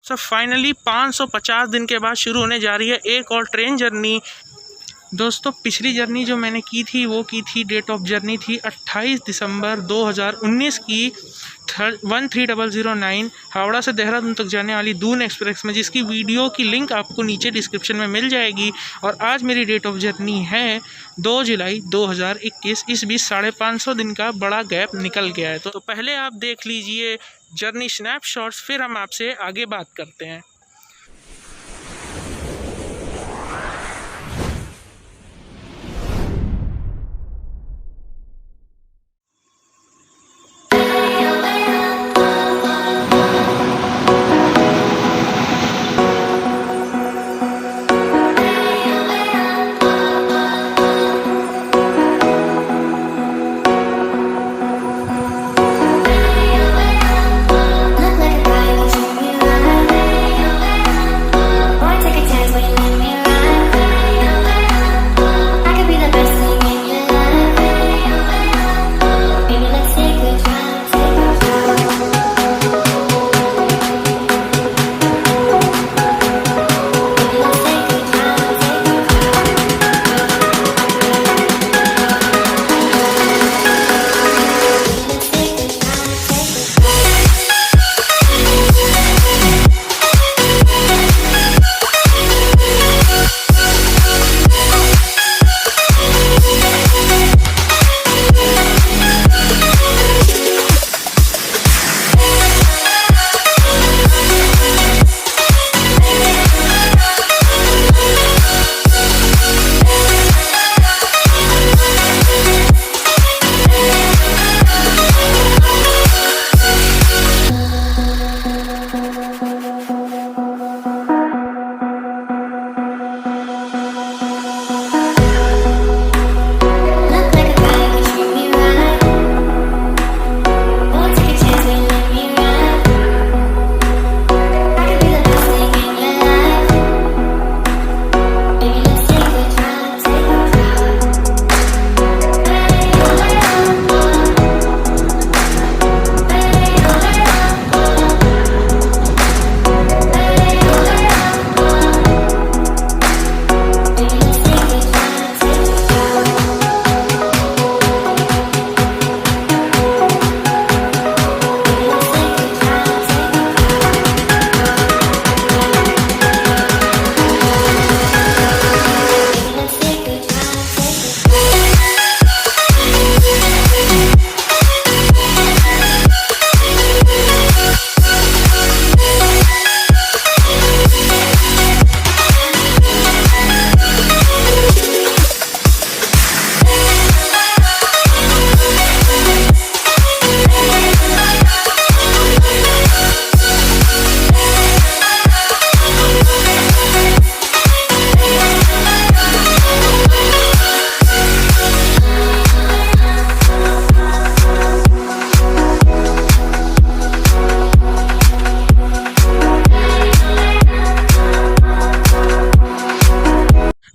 So finally 550 दिन के बाद शुरू होने जा रही है एक और ट्रेन जर्नी। दोस्तों पिछली जर्नी जो मैंने की थी वो की थी, डेट ऑफ जर्नी थी 28 दिसंबर 2019 की 13009 हावड़ा से देहरादून तक जाने वाली दून एक्सप्रेस में, जिसकी वीडियो की लिंक आपको नीचे डिस्क्रिप्शन में मिल जाएगी। और आज मेरी डेट ऑफ जर्नी है 2 जुलाई 2021। इस बीच 550 दिन का बड़ा गैप निकल गया है। तो पहले आप देख लीजिए जर्नी स्नैपशॉट्स, फिर हम आपसे आगे बात करते हैं।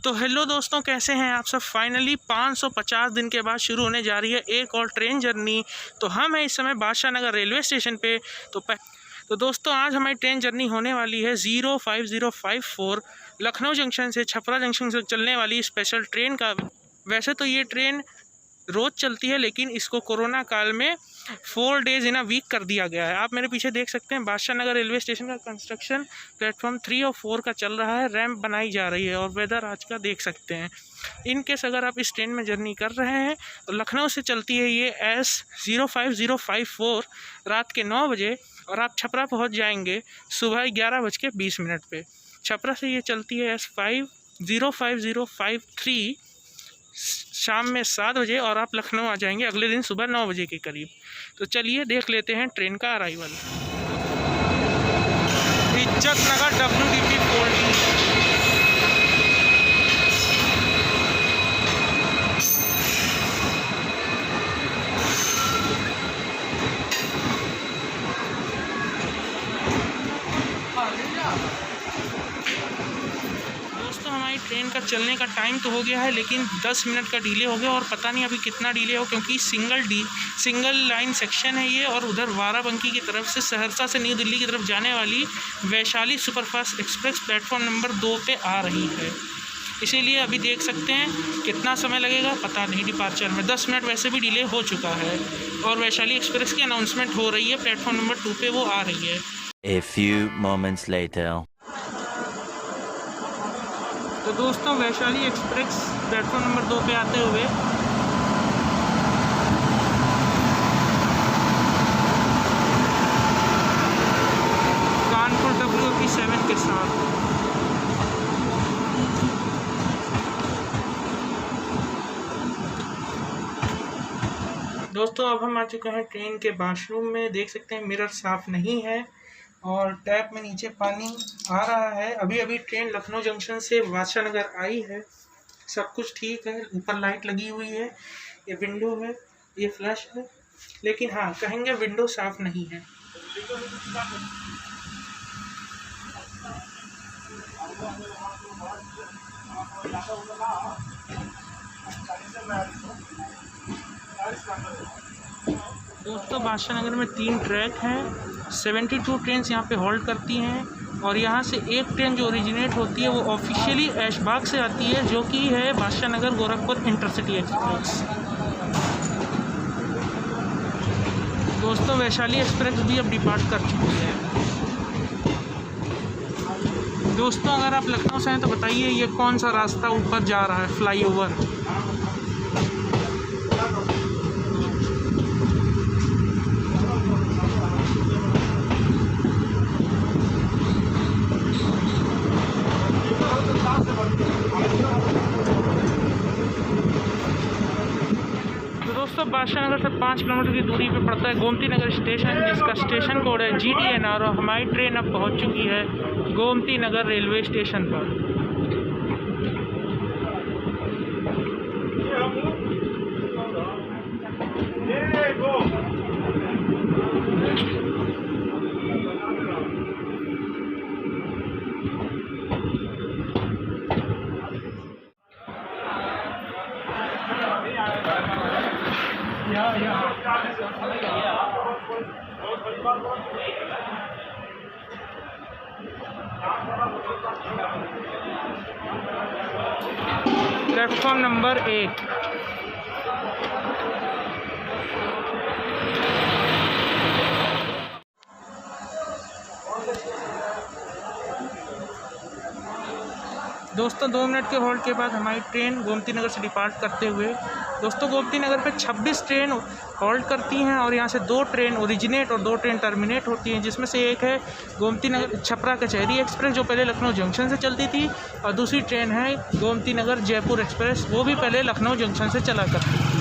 तो हेलो दोस्तों, कैसे हैं आप सब। फाइनली 550 दिन के बाद शुरू होने जा रही है एक और ट्रेन जर्नी। तो हम हैं इस समय बादशाह नगर रेलवे स्टेशन पे। तो दोस्तों आज हमारी ट्रेन जर्नी होने वाली है 05054 लखनऊ जंक्शन से छपरा जंक्शन से चलने वाली स्पेशल ट्रेन का। वैसे तो ये ट्रेन रोज़ चलती है, लेकिन इसको कोरोना काल में 4 डेज़ इन अ वीक कर दिया गया है। आप मेरे पीछे देख सकते हैं बादशाह नगर रेलवे स्टेशन का कंस्ट्रक्शन प्लेटफॉर्म 3 और 4 का चल रहा है। रैंप बनाई जा रही है और वेदर आज का देख सकते हैं। इन केस अगर आप इस ट्रेन में जर्नी कर रहे हैं तो लखनऊ से चलती है ये S05054 रात के 9 बजे, और आप छपरा पहुँच जाएंगे सुबह 11:20 पे। छपरा से ये चलती है S05053 शाम में 7 बजे, और आप लखनऊ आ जाएंगे अगले दिन सुबह 9 बजे के करीब। तो चलिए देख लेते हैं ट्रेन का अराइवल। इज्जत नगर WDP 4D। दोस्तों हमारी ट्रेन का चलने का टाइम तो हो गया है, लेकिन 10 मिनट का डिले हो गया और पता नहीं अभी कितना डिले हो, क्योंकि सिंगल लाइन सेक्शन है ये। और उधर बाराबंकी की तरफ से सहरसा से न्यू दिल्ली की तरफ जाने वाली Vaishali superfast express platform number 2 पे आ रही है। इसीलिए अभी देख सकते हैं कितना समय लगेगा पता नहीं डिपार्चर में। 10 मिनट वैसे भी डिले हो चुका है और वैशाली एक्सप्रेस की अनाउंसमेंट हो रही है, प्लेटफॉर्म नंबर 2 पे वो आ रही है। A few moments later. तो दोस्तों वैशाली एक्सप्रेस प्लेटफॉर्म नंबर 2 पे आते हुए कानपुर WP7 के साथ दोस्तों अब हम आ चुके हैं ट्रेन के वॉशरूम में। देख सकते हैं मिरर साफ़ नहीं है और टैप में नीचे पानी आ रहा है। अभी अभी ट्रेन लखनऊ जंक्शन से बादशाह नगर आई है, सब कुछ ठीक है। ऊपर लाइट लगी हुई है, ये विंडो है, ये फ्लैश है, लेकिन हाँ कहेंगे विंडो साफ़ नहीं है। दोस्तों बादशाह नगर में 3 ट्रैक हैं, 72 ट्रेन यहाँ पे होल्ड करती हैं और यहाँ से एक ट्रेन जो ओरिजिनेट होती है वो ऑफिशियली ऐशबाग से आती है, जो कि है बादशाह नगर गोरखपुर इंटरसिटी एक्सप्रेस। दोस्तों वैशाली एक्सप्रेस भी अब डिपार्ट कर चुकी है। दोस्तों अगर आप लखनऊ से हैं तो बताइए ये कौन सा रास्ता ऊपर जा रहा है, फ्लाईओवर। तो दोस्तों बादशाह नगर से 5 किलोमीटर की दूरी पे पड़ता है गोमती नगर स्टेशन, जिसका स्टेशन कोड है GTNR। और हमारी ट्रेन अब पहुंच चुकी है गोमती नगर रेलवे स्टेशन पर। Platform number 1। दोस्तों 2 मिनट के होल्ड के बाद हमारी ट्रेन गोमती नगर से डिपार्ट करते हुए दोस्तों गोमती नगर पे 26 ट्रेन होल्ड करती हैं और यहाँ से 2 ट्रेन ओरिजिनेट और 2 ट्रेन टर्मिनेट होती हैं, जिसमें से एक है गोमती नगर छपरा कचहरी एक्सप्रेस जो पहले लखनऊ जंक्शन से चलती थी, और दूसरी ट्रेन है गोमती नगर जयपुर एक्सप्रेस, वो भी पहले लखनऊ जंक्शन से चला करती थी।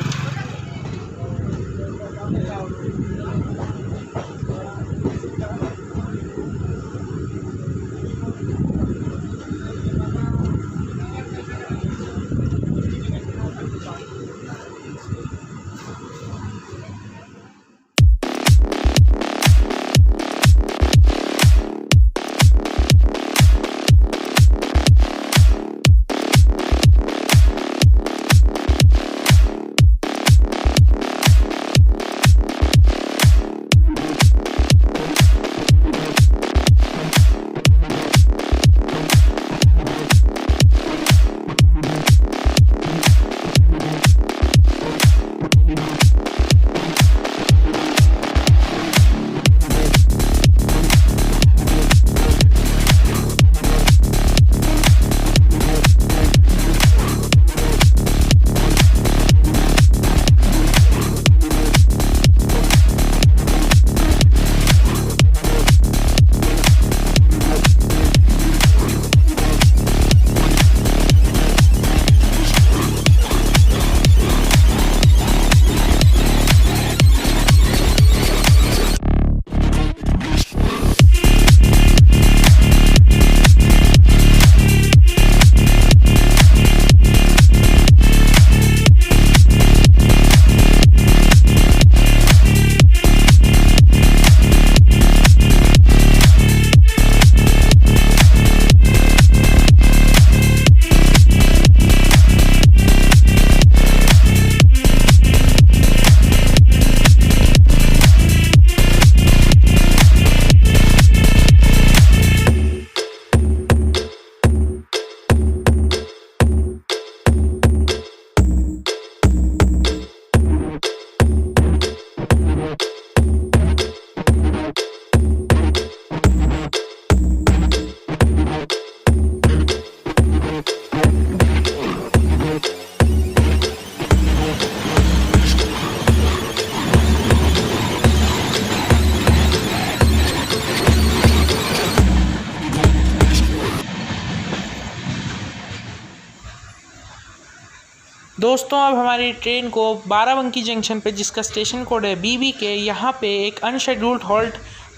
दोस्तों अब हमारी ट्रेन को बाराबंकी जंक्शन पे, जिसका स्टेशन कोड है BBK, यहाँ पे एक अनशेड्यूल्ड हॉल्ट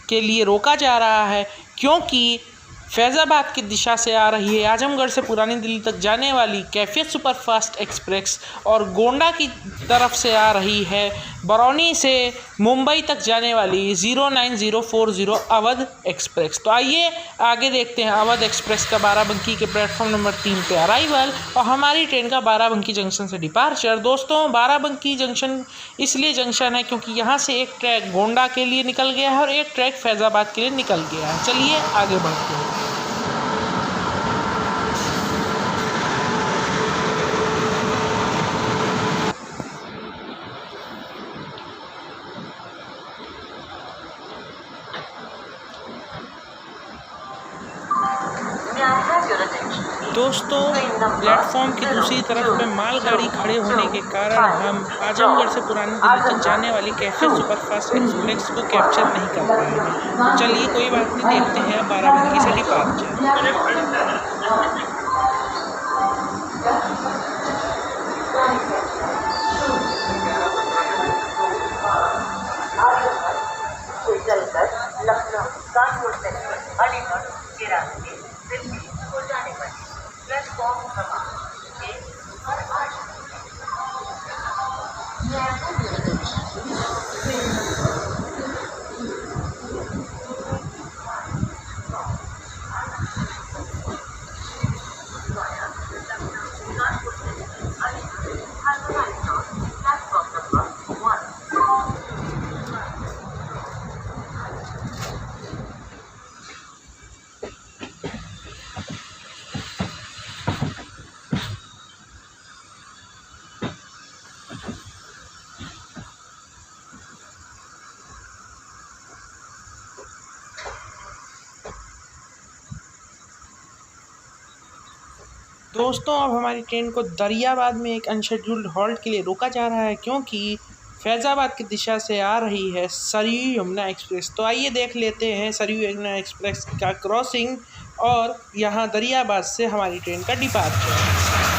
के लिए रोका जा रहा है, क्योंकि फैज़ाबाद की दिशा से आ रही है आजमगढ़ से पुरानी दिल्ली तक जाने वाली कैफियत सुपरफास्ट एक्सप्रेस और गोंडा की तरफ से आ रही है बरौनी से मुंबई तक जाने वाली 09040 अवध एक्सप्रेस। तो आइए आगे देखते हैं अवध एक्सप्रेस का बाराबंकी के प्लेटफॉर्म नंबर 3 पे अराइवल और हमारी ट्रेन का बाराबंकी जंक्शन से डिपार्चर। दोस्तों बाराबंकी जंक्शन इसलिए जंक्शन है क्योंकि यहाँ से एक ट्रैक गोंडा के लिए निकल गया है और एक ट्रैक फैज़ाबाद के लिए निकल गया है। चलिए आगे बढ़ते हैं। दोस्तों प्लेटफॉर्म की दूसरी तरफ में मालगाड़ी खड़े होने के कारण हम आजमगढ़ से पुरानी दिल्ली तक जाने वाली कैफियत सुपरफास्ट एक्सप्रेस को कैप्चर नहीं कर पाए हैं। चलिए कोई बात नहीं, देखते हैं अब बाराबंकी से डिपार्चर। लखनऊ कानपुर सेक्टर अलीगढ़ के रास्ते दिल्ली को जाने वाली प्लेटफॉर्म क्रमांक 1 और 8। दोस्तों अब हमारी ट्रेन को दरियाबाद में एक अनशेड्यूल्ड हॉल्ट के लिए रोका जा रहा है, क्योंकि फैज़ाबाद की दिशा से आ रही है सरयू यमुना एक्सप्रेस। तो आइए देख लेते हैं सरयू यमुना एक्सप्रेस का क्रॉसिंग और यहाँ दरियाबाद से हमारी ट्रेन का departure.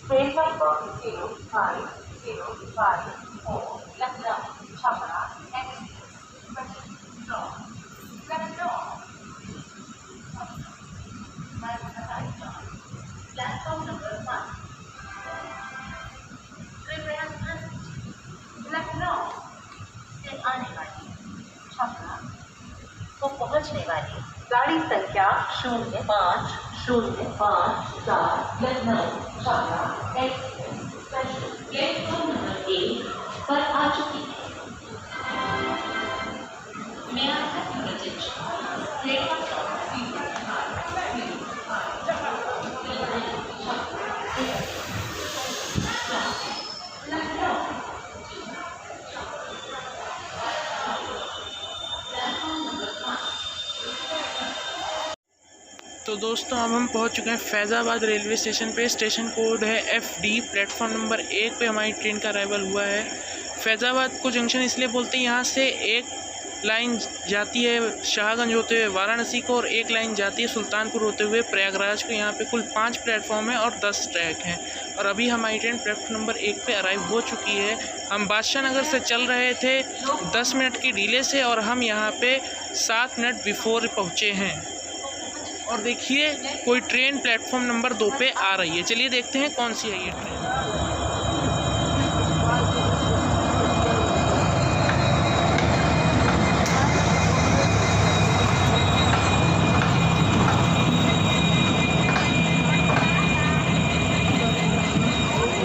Train number 0505 Lucknow Chhapra platform number 1 Lucknow से आने वाली छपरा को पहुंचने वाली गाड़ी संख्या 0505 Lucknow Chhapra express platform number 1 पर आ चुकी है। मैं आपका तो दोस्तों अब हम पहुंच चुके हैं फैज़ाबाद रेलवे स्टेशन पे। स्टेशन कोड है FD। प्लेटफॉर्म नंबर 1 पे हमारी ट्रेन का अराइवल हुआ है। फैज़ाबाद को जंक्शन इसलिए बोलते हैं, यहाँ से एक लाइन जाती है शाहगंज होते हुए वाराणसी को और एक लाइन जाती है सुल्तानपुर होते हुए प्रयागराज को। यहाँ पे कुल 5 प्लेटफॉर्म है और 10 ट्रैक हैं। और अभी हमारी ट्रेन प्लेटफॉर्म नंबर 1 पे अराइव हो चुकी है। हम बादशाह नगर से चल रहे थे 10 मिनट की डिले से और हम यहाँ पे 7 मिनट बिफोर पहुँचे हैं। और देखिए कोई ट्रेन प्लेटफॉर्म नंबर 2 पे आ रही है। चलिए देखते हैं कौन सी है ये ट्रेन।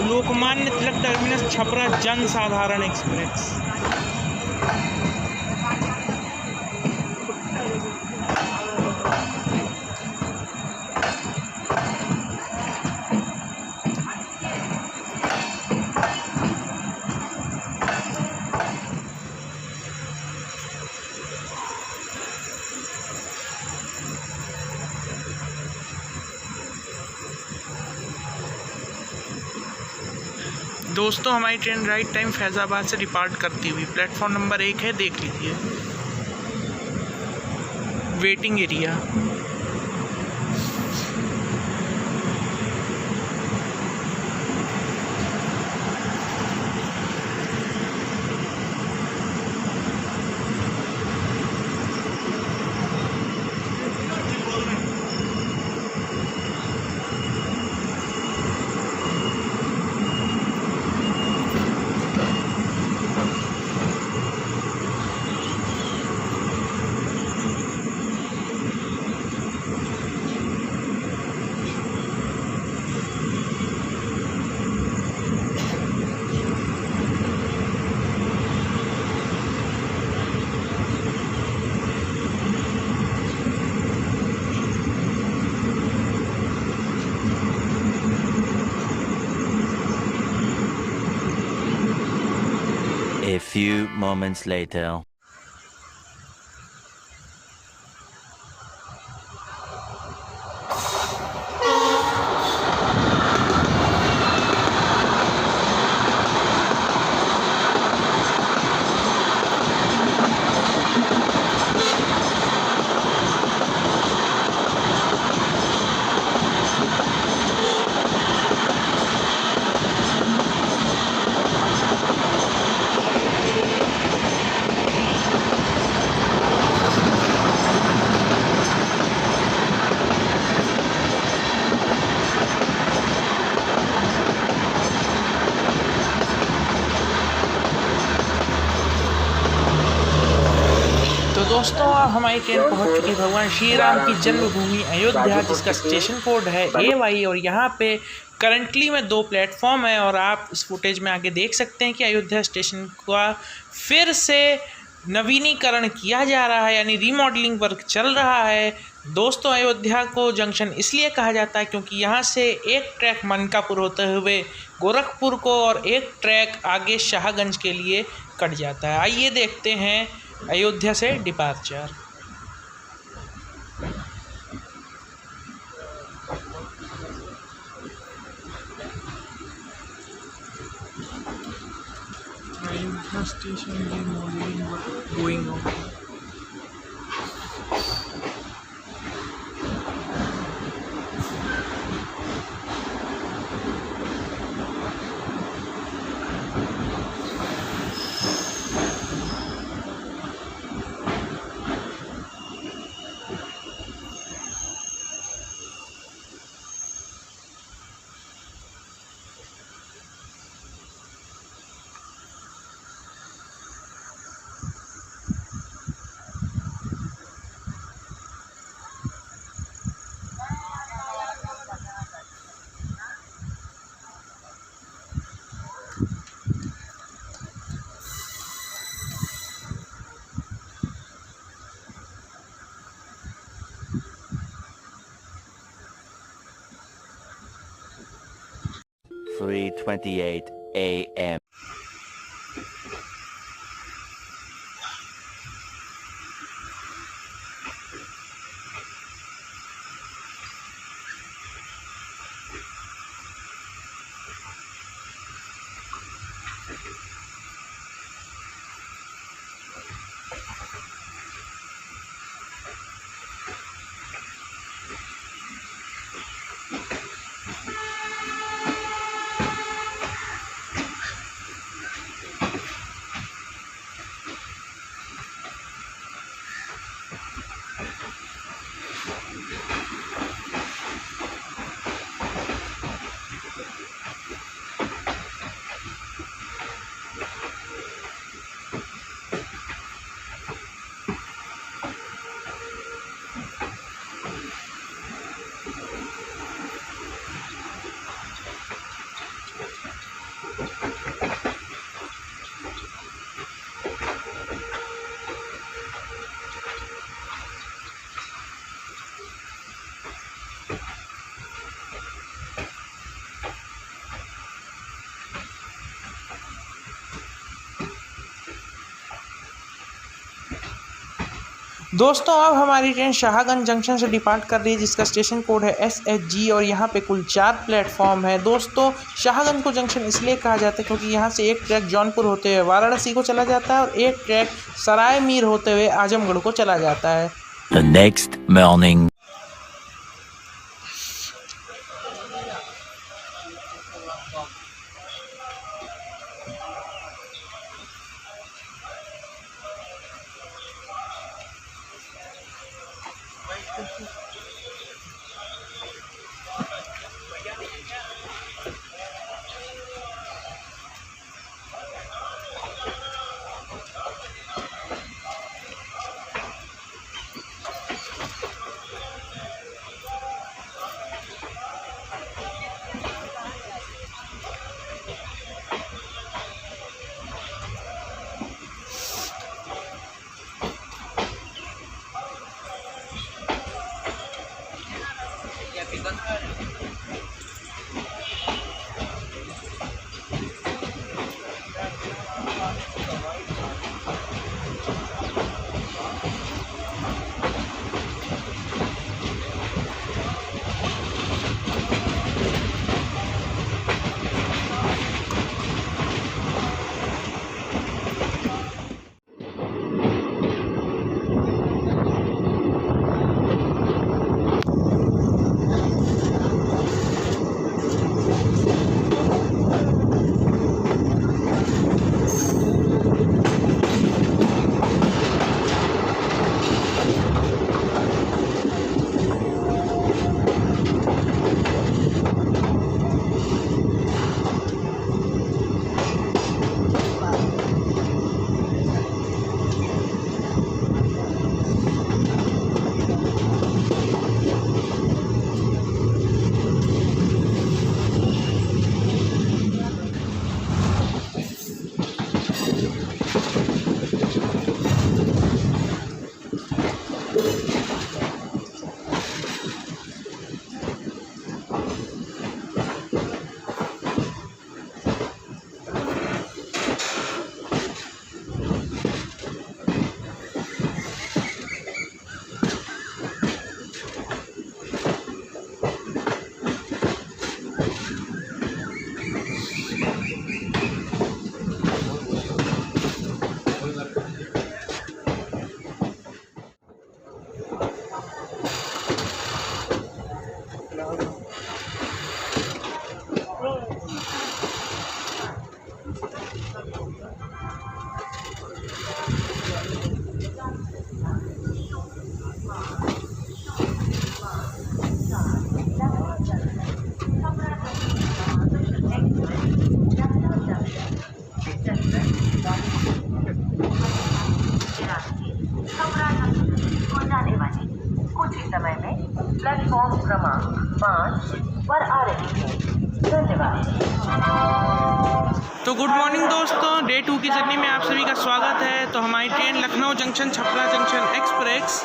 लोकमान्य तिलक टर्मिनस छपरा जन साधारण एक्सप्रेस। दोस्तों हमारी ट्रेन राइट टाइम फैज़ाबाद से डिपार्ट करती हुई प्लेटफॉर्म नंबर 1 है, देख लीजिए waiting area. A few moments later. दोस्तों अब हमारी ट्रेन पहुंच चुकी है भगवान श्री राम की जन्मभूमि अयोध्या, जिसका स्टेशन कोड है AY। और यहाँ पे करंटली में 2 प्लेटफॉर्म है और आप इस फुटेज में आगे देख सकते हैं कि अयोध्या स्टेशन का फिर से नवीनीकरण किया जा रहा है, यानी रीमॉडलिंग वर्क चल रहा है। दोस्तों अयोध्या को जंक्शन इसलिए कहा जाता है क्योंकि यहाँ से एक ट्रैक मनकापुर होते हुए गोरखपुर को और एक ट्रैक आगे शाहगंज के लिए कट जाता है। आइए देखते हैं अयोध्या से departure. Ayodhya station remodelling work going on. 3:28 a.m. दोस्तों अब हमारी ट्रेन शाहगंज जंक्शन से डिपार्ट कर रही है, जिसका स्टेशन कोड है SHG और यहाँ पे कुल 4 प्लेटफॉर्म है। दोस्तों शाहगंज को जंक्शन इसलिए कहा जाता है क्योंकि यहाँ से एक ट्रैक जौनपुर होते हुए वाराणसी को चला जाता है और एक ट्रैक सराय मीर होते हुए आजमगढ़ को चला जाता है। The next morning. कुछ ही समय में प्लेटफॉर्म क्रमांक 5 पर आ रही है। धन्यवाद। तो गुड मॉर्निंग दोस्तों, डे 2 की जर्नी में आप सभी का स्वागत है। तो हमारी train Lucknow junction Chhapra junction express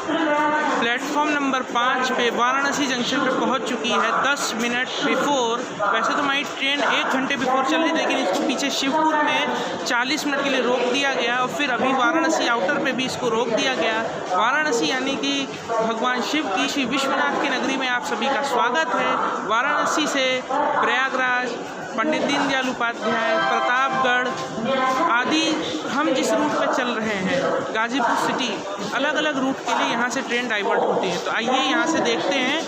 platform number 5 पे वाराणसी जंक्शन पे पहुंच चुकी है 10 मिनट बिफोर। वैसे तो हमारी ट्रेन 1 घंटे बिफोर चल रही थी, लेकिन इसको पीछे शिवपुर में 40 मिनट के लिए रोक दिया गया और फिर अभी वाराणसी आउटर पे भी इसको रोक दिया गया। वाराणसी यानी कि भगवान शिव की श्री विश्वनाथ की नगरी में आप सभी का स्वागत है। वाराणसी से प्रयागराज, पंडित दीनदयाल उपाध्याय, प्रतापगढ़ आदि हम जिस रूट पे चल रहे हैं, गाजीपुर सिटी, अलग अलग रूट के लिए यहाँ से ट्रेन डाइवर्ट होती है। तो आइए यहाँ से देखते हैं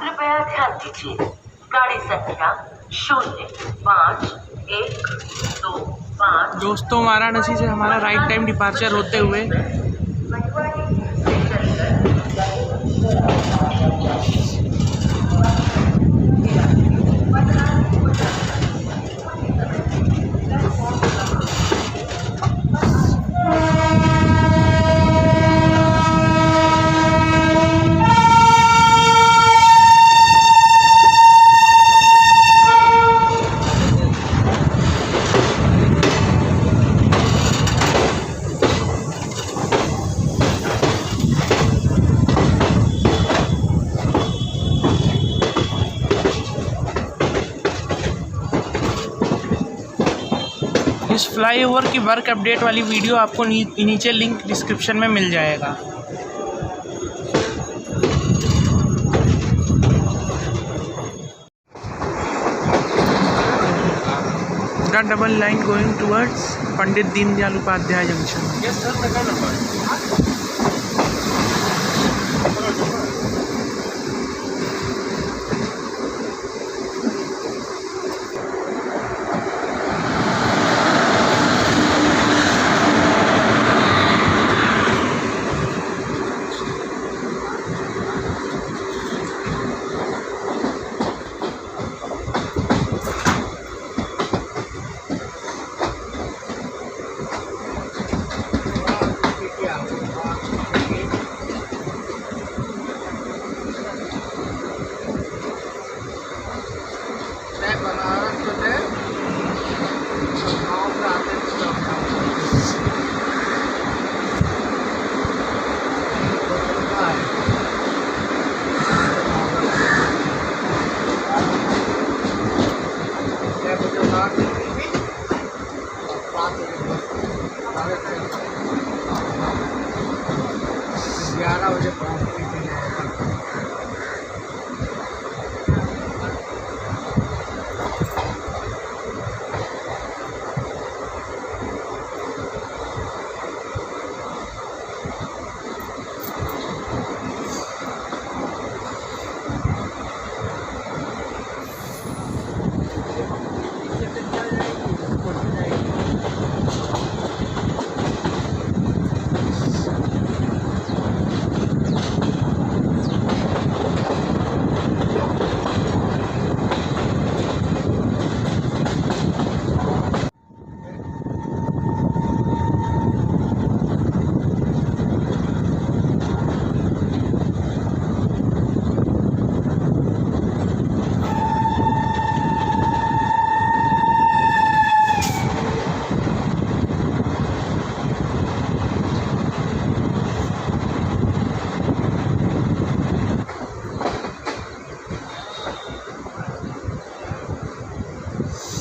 कृपया ध्यान दीजिए, गाड़ी संख्या 0512 दोस्तों वाराणसी से हमारा राइट टाइम डिपार्चर होते हुए इस फ्लाईओवर की वर्क अपडेट वाली वीडियो आपको नीचे लिंक डिस्क्रिप्शन में मिल जाएगा। The double line going towards Pandit Deendayal Upadhyay junction.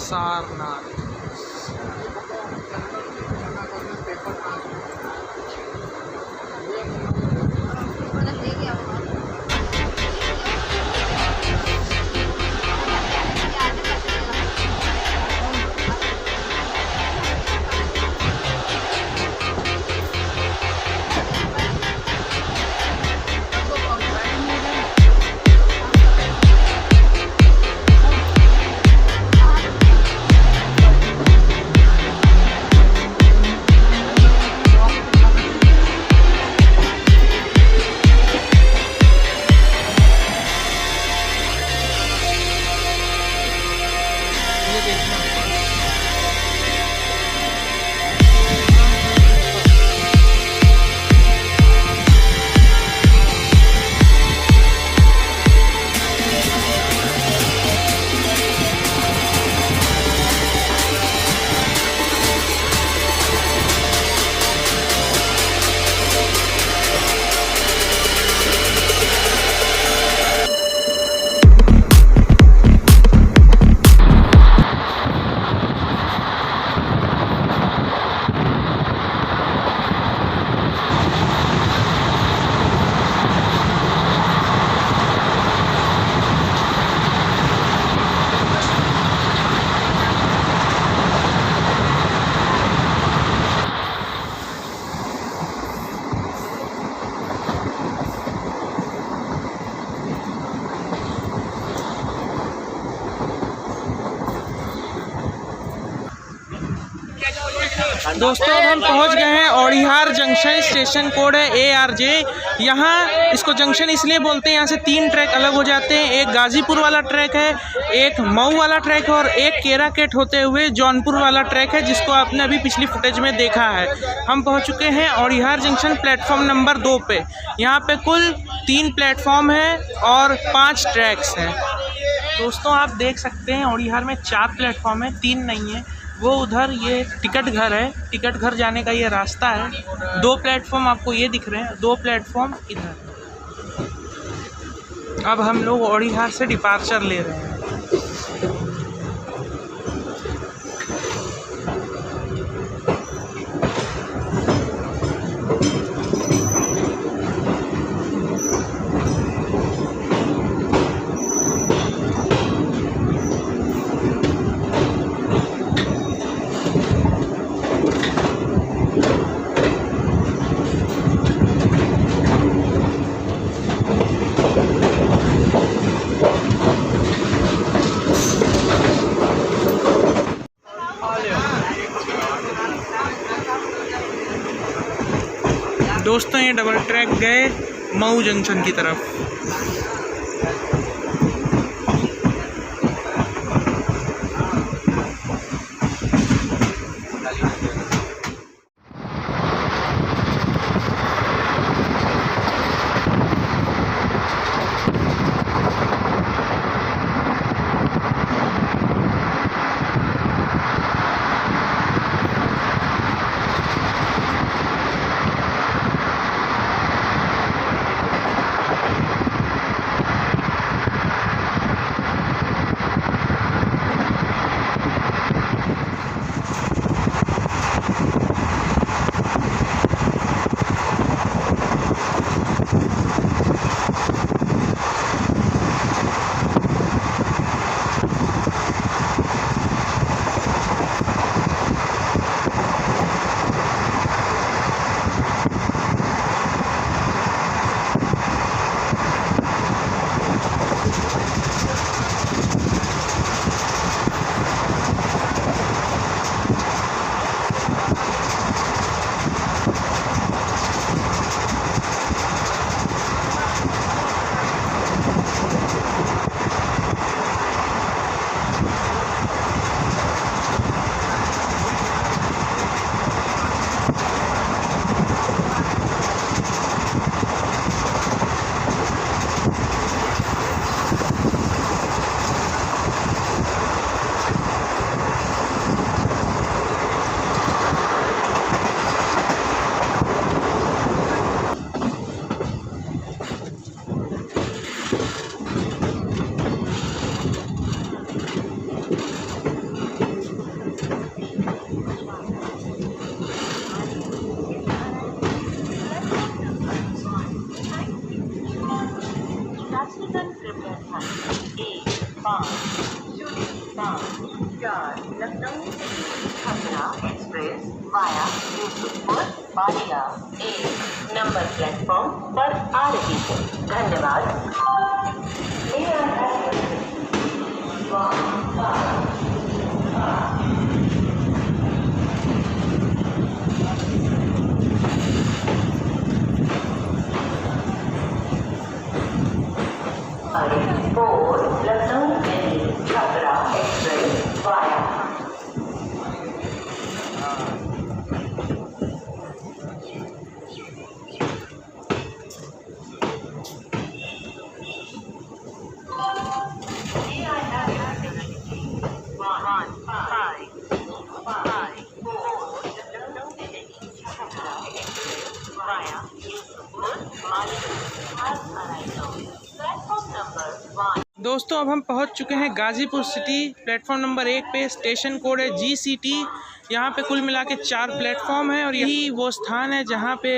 Sarnath. देखना। दोस्तों अब हम पहुंच गए हैं औड़िहार जंक्शन। स्टेशन कोड है ARJ। यहाँ इसको जंक्शन इसलिए बोलते हैं, यहाँ से 3 ट्रैक अलग हो जाते हैं। एक गाजीपुर वाला ट्रैक है, एक मऊ वाला ट्रैक है और एक केराकेट होते हुए जौनपुर वाला ट्रैक है, जिसको आपने अभी पिछली फुटेज में देखा है। हम पहुँच चुके हैं औड़िहार जंक्शन प्लेटफॉर्म नंबर 2 पे। यहाँ पे कुल 3 प्लेटफॉर्म है और 5 ट्रैक्स हैं। दोस्तों आप देख सकते हैं औड़िहार में 4 प्लेटफॉर्म है, 3 नहीं है। वो उधर ये टिकट घर है, टिकट घर जाने का ये रास्ता है। 2 प्लेटफॉर्म आपको ये दिख रहे हैं, 2 प्लेटफॉर्म इधर। अब हम लोग औड़िहार से डिपार्चर ले रहे हैं। दोस्तों ये डबल ट्रैक गए मऊ जंक्शन की तरफ। Lucknow Chhapra express via Yusufpur Ballia 1 number platform पर आ रही है। धन्यवाद। लखनऊ छपरा एक्सप्रेस वाया दोस्तों अब हम पहुंच चुके हैं गाज़ीपुर सिटी प्लेटफॉर्म नंबर 1 पे। स्टेशन कोड है GCT। यहाँ पे कुल मिला के 4 प्लेटफॉर्म हैं और यही वो स्थान है जहाँ पे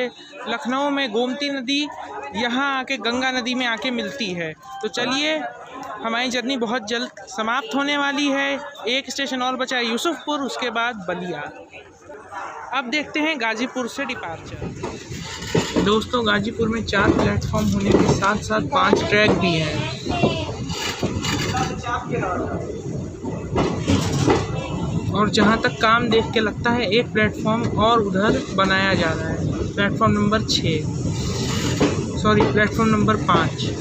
लखनऊ में गोमती नदी यहाँ आके गंगा नदी में आके मिलती है। तो चलिए, हमारी जर्नी बहुत जल्द समाप्त होने वाली है। एक स्टेशन और बचा है यूसुफपुर, उसके बाद बलिया। अब देखते हैं गाज़ीपुर से डिपार्चर। दोस्तों गाज़ीपुर में 4 प्लेटफॉर्म होने के साथ साथ 5 ट्रैक भी हैं। और जहाँ तक काम देख के लगता है एक प्लेटफॉर्म और उधर बनाया जा रहा है, platform number 6, sorry platform number 5।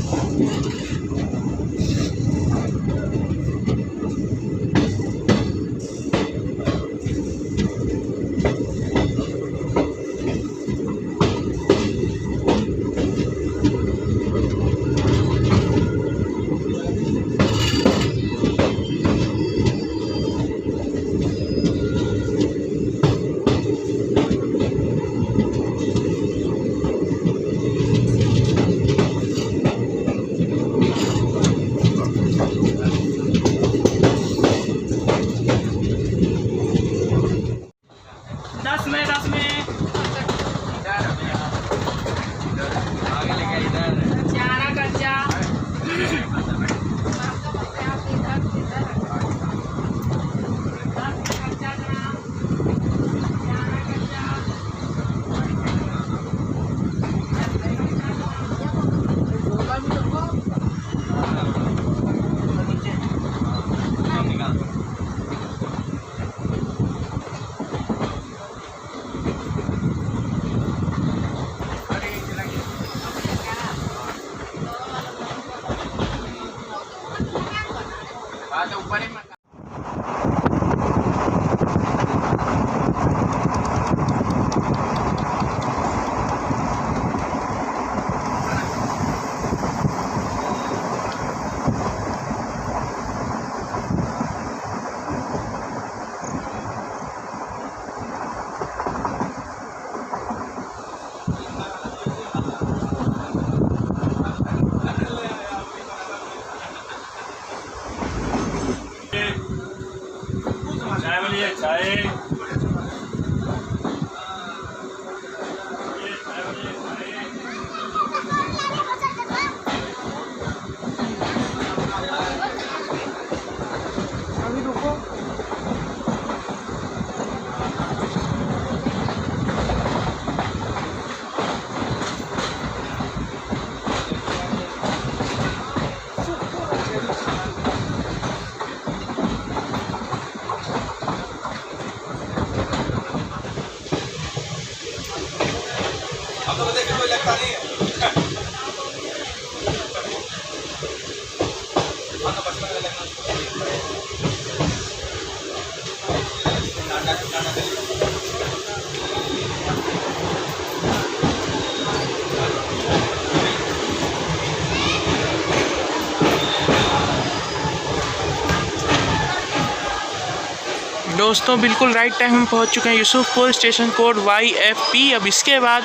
दोस्तों बिल्कुल राइट टाइम हम पहुंच चुके हैं यूसुफपुर, स्टेशन कोड YFP। अब इसके बाद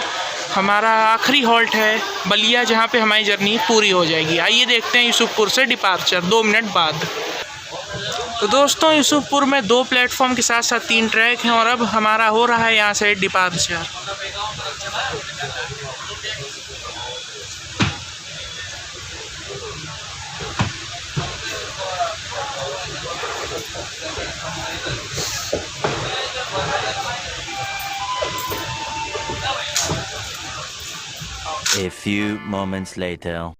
हमारा आखिरी हॉल्ट है बलिया, जहां पे हमारी जर्नी पूरी हो जाएगी। आइए देखते हैं यूसुफपुर से डिपार्चर 2 मिनट बाद। तो दोस्तों यूसुफपुर में 2 प्लेटफॉर्म के साथ साथ 3 ट्रैक हैं और अब हमारा हो रहा है यहाँ से departure. A few moments later.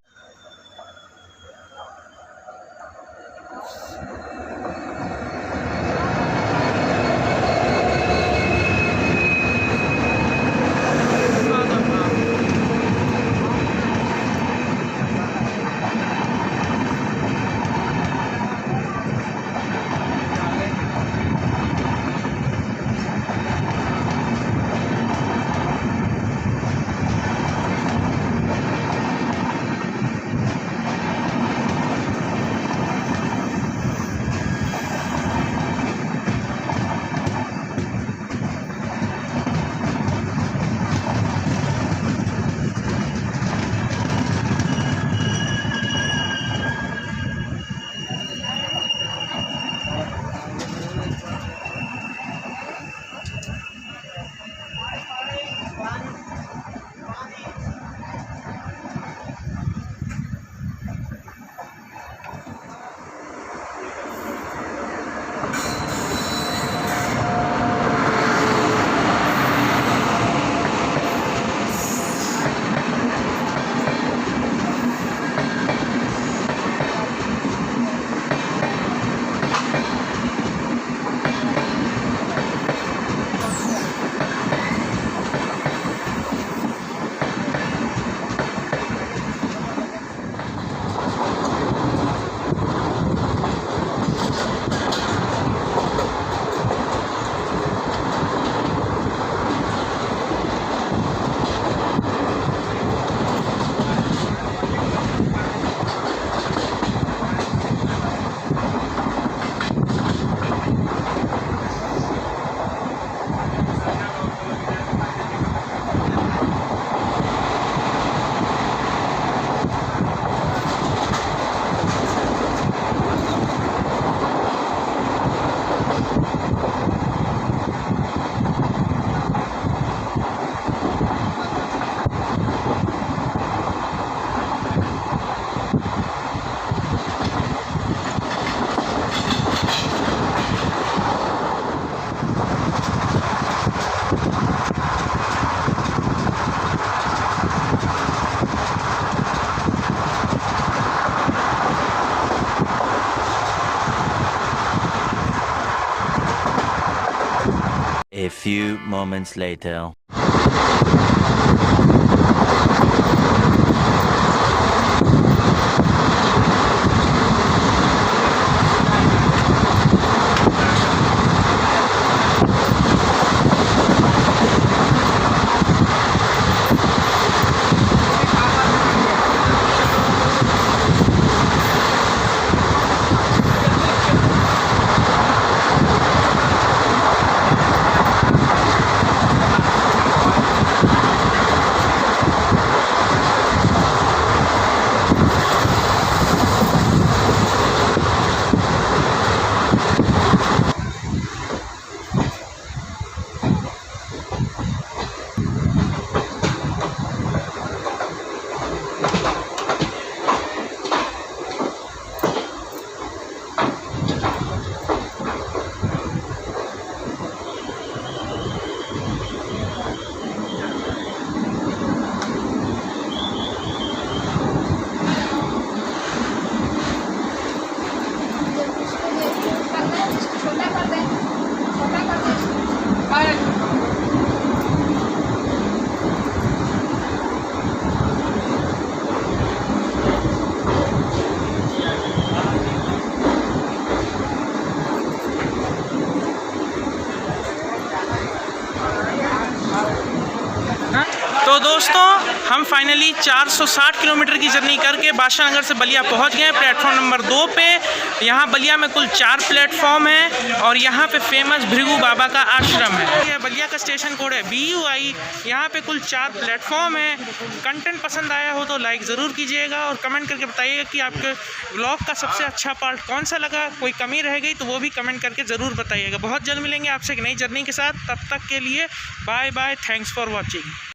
A few moments later. तो दोस्तों हम फाइनली 460 किलोमीटर की जर्नी करके बादशाह नगर से बलिया पहुंच गए प्लेटफॉर्म नंबर 2 पे। यहाँ बलिया में कुल 4 प्लेटफॉर्म है और यहाँ पे फेमस भृगु बाबा का आश्रम है। यह बलिया का स्टेशन कोड है BUI। यहाँ पे कुल 4 प्लेटफॉर्म है। कंटेंट पसंद आया हो तो लाइक ज़रूर कीजिएगा और कमेंट करके बताइएगा कि आपके ब्लॉग का सबसे अच्छा पार्ट कौन सा लगा। कोई कमी रह गई तो वो भी कमेंट करके ज़रूर बताइएगा। बहुत जल्द मिलेंगे आपसे एक नई जर्नी के साथ। तब तक के लिए bye bye, thanks for watching.